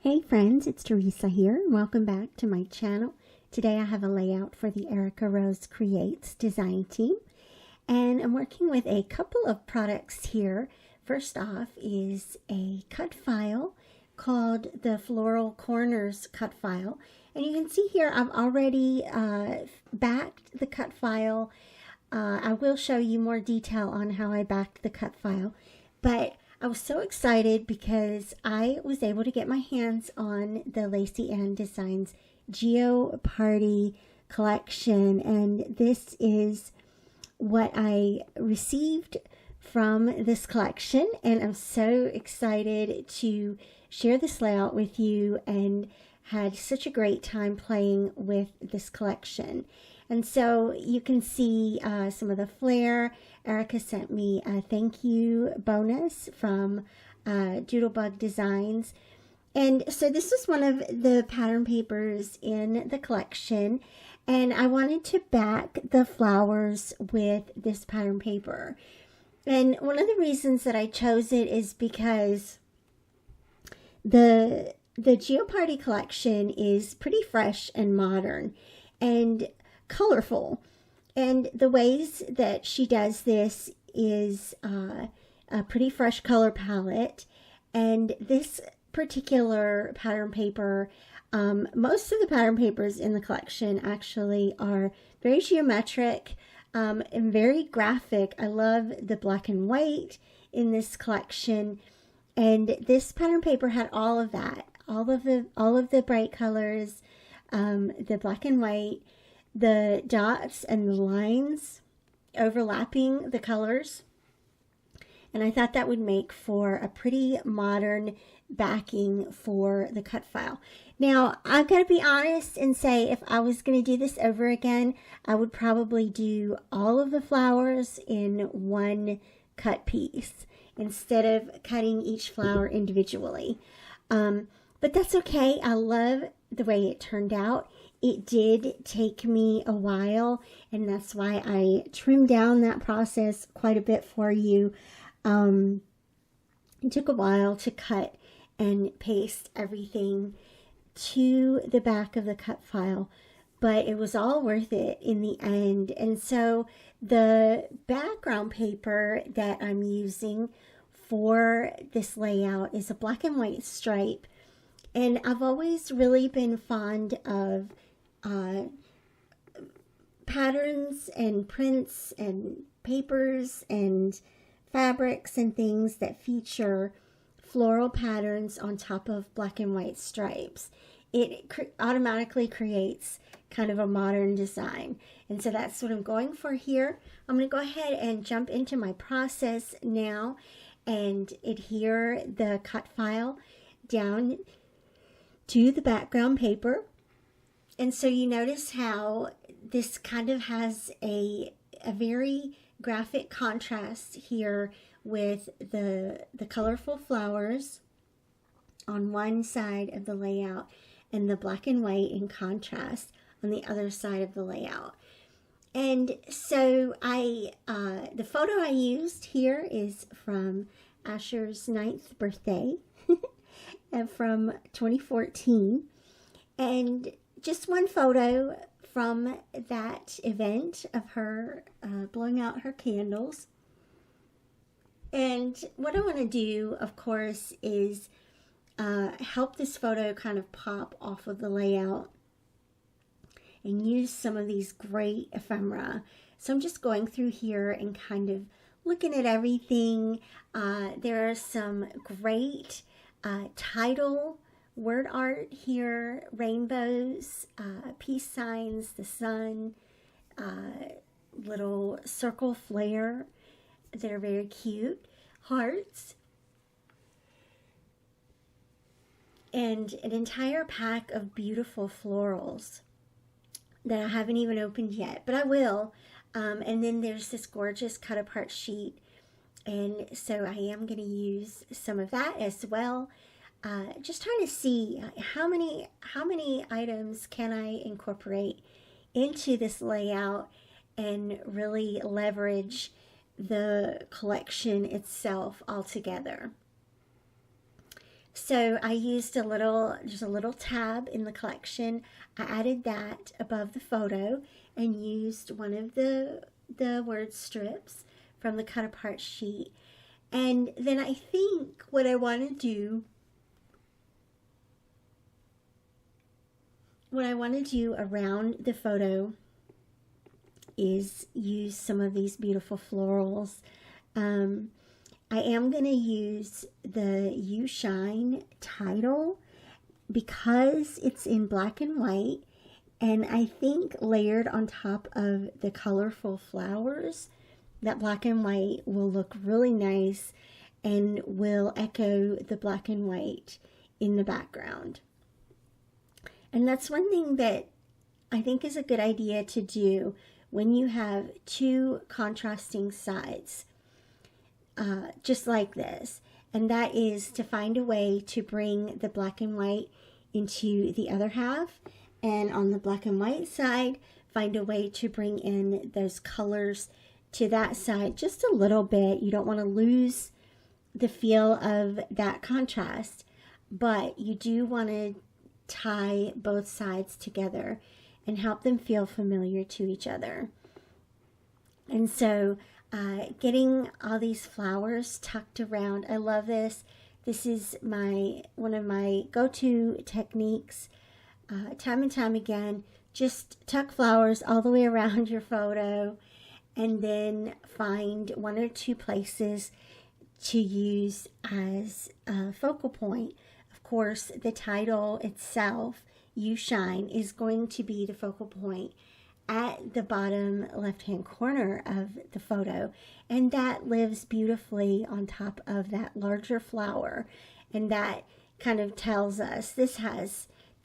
Hey friends, it's Teresa here. Welcome back to my channel. Today I have a layout for the Erica Rose Creates design team, and I'm working with a couple of products here. First off is a cut file called the Floral Corners cut file, and you can see here I've already backed the cut file. I will show you more detail on how I backed the cut file, but I was so excited because I was able to get my hands on the Lacey Ann Designs Geo Party collection, and this is what I received from this collection, and I'm so excited to share this layout with you and had such a great time playing with this collection. And so you can see some of the flair. Erica sent me a thank you bonus from Doodlebug Designs. And so this is one of the pattern papers in the collection. And I wanted to back the flowers with this pattern paper. And one of the reasons that I chose it is because the Geo Party collection is pretty fresh and modern and colorful, and the ways that she does this is a pretty fresh color palette. And this particular pattern paper, most of the pattern papers in the collection actually are very geometric and very graphic. I love the black and white in this collection, and this pattern paper had all of that, all of the bright colors, the black and white, the dots and the lines overlapping the colors. And I thought that would make for a pretty modern backing for the cut file. Now, I've got to be honest and say, if I was going to do this over again, I would probably do all of the flowers in one cut piece instead of cutting each flower individually. But that's okay. I love the way it turned out. It did take me a while, and that's why I trimmed down that process quite a bit for you. It took a while to cut and paste everything to the back of the cut file, but it was all worth it in the end. And so the background paper that I'm using for this layout is a black and white stripe, and I've always really been fond of patterns and prints and papers and fabrics and things that feature floral patterns on top of black and white stripes. It automatically creates kind of a modern design, and so that's what I'm going for here. I'm going to go ahead and jump into my process now and adhere the cut file down to the background paper. And so you notice how this kind of has a very graphic contrast here with the colorful flowers on one side of the layout and the black and white in contrast on the other side of the layout. And so the photo I used here is from Asher's 9th birthday from 2014. And just one photo from that event of her blowing out her candles. And what I want to do, of course, is help this photo kind of pop off of the layout and use some of these great ephemera. So I'm just going through here and kind of looking at everything. There are some great title word art here, rainbows, peace signs, the sun, little circle flare that are very cute, hearts, and an entire pack of beautiful florals that I haven't even opened yet, but I will. And then there's this gorgeous cut apart sheet, and so I am going to use some of that as well. Just trying to see how many items can I incorporate into this layout and really leverage the collection itself altogether. So I used just a little tab in the collection. I added that above the photo and used one of the word strips from the cut apart sheet. And then I think what I want to do around the photo is use some of these beautiful florals. I am going to use the You Shine title because it's in black and white, and I think layered on top of the colorful flowers, that black and white will look really nice and will echo the black and white in the background. And that's one thing that I think is a good idea to do when you have two contrasting sides, just like this. And that is to find a way to bring the black and white into the other half. And on the black and white side, find a way to bring in those colors to that side just a little bit. You don't want to lose the feel of that contrast, but you do want to tie both sides together and help them feel familiar to each other. And so getting all these flowers tucked around, I love this. This is one of my go-to techniques. Time and time again, just tuck flowers all the way around your photo and then find one or two places to use as a focal point. Of course, the title itself, You Shine, is going to be the focal point at the bottom left-hand corner of the photo, and that lives beautifully on top of that larger flower, and that kind of tells us this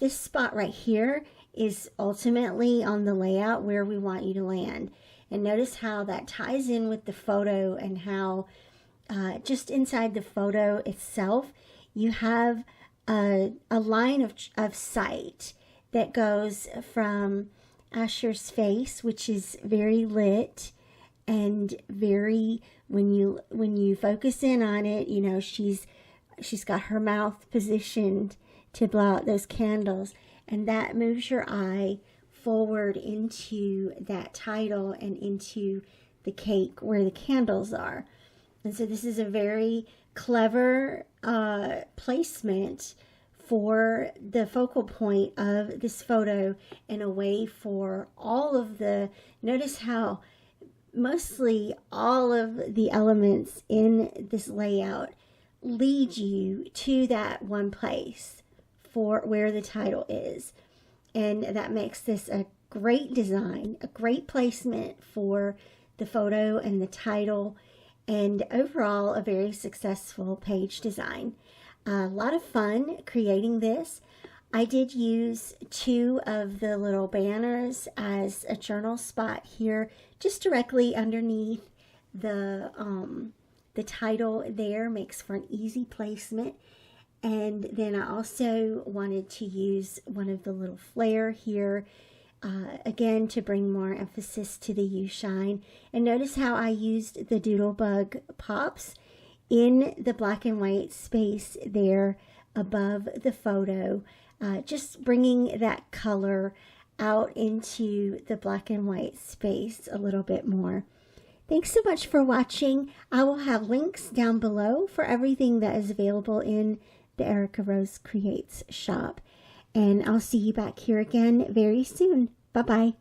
spot right here is ultimately on the layout where we want you to land. And notice how that ties in with the photo and how just inside the photo itself you have a line of sight that goes from Asher's face, which is very lit and very, when you focus in on it, you know, she's got her mouth positioned to blow out those candles, and that moves your eye forward into that title and into the cake where the candles are. And so this is a very clever placement for the focal point of this photo and a way for all of the, notice how mostly all of the elements in this layout lead you to that one place for where the title is. And that makes this a great design, a great placement for the photo and the title, and overall a very successful page design. A lot of fun creating this. I did use two of the little banners as a journal spot here, just directly underneath the title there, makes for an easy placement. And then I also wanted to use one of the little flare here, again, to bring more emphasis to the You Shine. And notice how I used the Doodlebug pops in the black and white space there above the photo, just bringing that color out into the black and white space a little bit more. Thanks so much for watching. I will have links down below for everything that is available in the Erica Rose Creates shop. And I'll see you back here again very soon. Bye-bye.